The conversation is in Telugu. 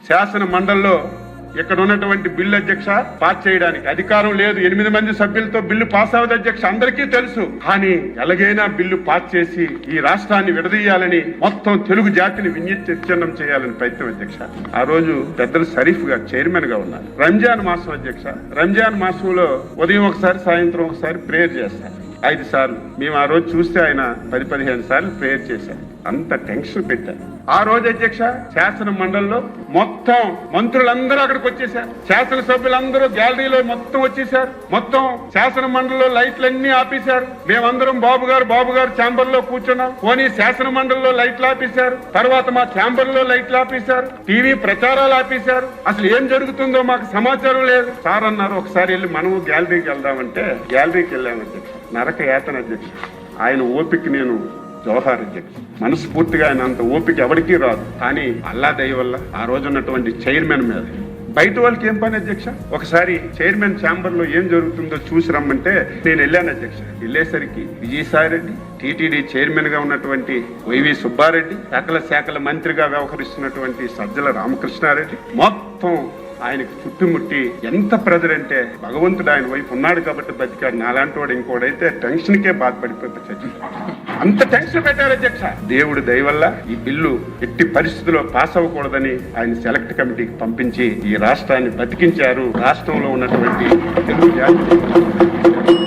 శాసన మండలిలో ఇక్కడ ఉన్నటువంటి బిల్లు అధ్యక్ష పాస్ చేయడానికి అధికారం లేదు. 8 మంది సభ్యులతో బిల్లు పాస్ అవ్వదు అధ్యక్ష, అందరికీ తెలుసు. కానీ ఎలాగైనా బిల్లు పాస్ చేసి ఈ రాష్ట్రాన్ని విడదీయాలని, మొత్తం తెలుగు జాతిని విచ్ఛిన్నం చేయాలని ప్రయత్నం అధ్యక్ష. ఆ రోజు పెద్దలు షరీఫ్ గా చైర్మన్ గా ఉన్నారు. రంజాన్ మాసం అధ్యక్ష, రంజాన్ మాసంలో ఉదయం ఒకసారి సాయంత్రం ఒకసారి ప్రేయర్ చేస్తారు 5 సార్లు. మేము ఆ రోజు చూస్తే ఆయన 10-15 సార్లు ప్రేయర్ చేశారు. అంత టెన్షన్ పెట్టారు. ఆ రోజు అధ్యక్ష శాసన మండలిలో మొత్తం మంత్రులందరూ అక్కడికి వచ్చేసారు. శాసనసభ్యులందరూ గ్యాలరీలో మొత్తం వచ్చేసారు. మొత్తం శాసన మండలిలో లైట్లన్నీ ఆపేశారు. మేమందరం బాబు గారు ఛాంబర్ లో కూర్చున్నాం. పోనీ శాసన మండలిలో లైట్లు ఆపేశారు, తర్వాత మా ఛాంబర్ లో లైట్లు ఆపేశారు, టీవీ ప్రచారాలు ఆపేశారు. అసలు ఏం జరుగుతుందో మాకు సమాచారం లేదు. సార్ అన్నారు ఒకసారి వెళ్ళి మనము గ్యాలరీకి వెళ్దామంటే గ్యాలరీకి వెళ్ళాము అధ్యక్ష. నరక యాతన అధ్యక్ష. ఆయన ఓపిక నేను జోహార్ అధ్యక్ష. మనస్ఫూర్తిగా ఆయన అంత ఓపిక ఎవరికీ రాదు. కానీ అల్లా దయ వల్ల ఆ రోజు ఉన్నటువంటి చైర్మన్ మీద బయట వాళ్ళకి ఏం పని అధ్యక్ష. ఒకసారి చైర్మన్ ఛాంబర్ లో ఏం జరుగుతుందో చూసి రమ్మంటే నేను వెళ్ళాను అధ్యక్ష. వెళ్ళేసరికి విజయసాయిరెడ్డి, టీటీడీ చైర్మన్ గా ఉన్నటువంటి వైవి సుబ్బారెడ్డి, సకల శాఖల మంత్రిగా వ్యవహరిస్తున్నటువంటి సజ్జల రామకృష్ణారెడ్డి మొత్తం ఆయనకు చుట్టుముట్టి ఎంత ప్రెజర్ అంటే భగవంతుడు ఆయన వైపు ఉన్నాడు కాబట్టి బతికాడు. నాలాంటి వాడు ఇంకోడైతే టెన్షన్ కే బాధపడిపోతే అంత టెన్షన్ పెట్టారు అధ్యక్ష. దేవుడి దయ వల్ల ఈ బిల్లు ఎట్టి పరిస్థితుల్లో పాస్ అవ్వకూడదని ఆయన సెలెక్ట్ కమిటీకి పంపించి ఈ రాష్ట్రాన్ని బతికించారు. రాష్ట్రంలో ఉన్నటువంటి తెలుగు జాతి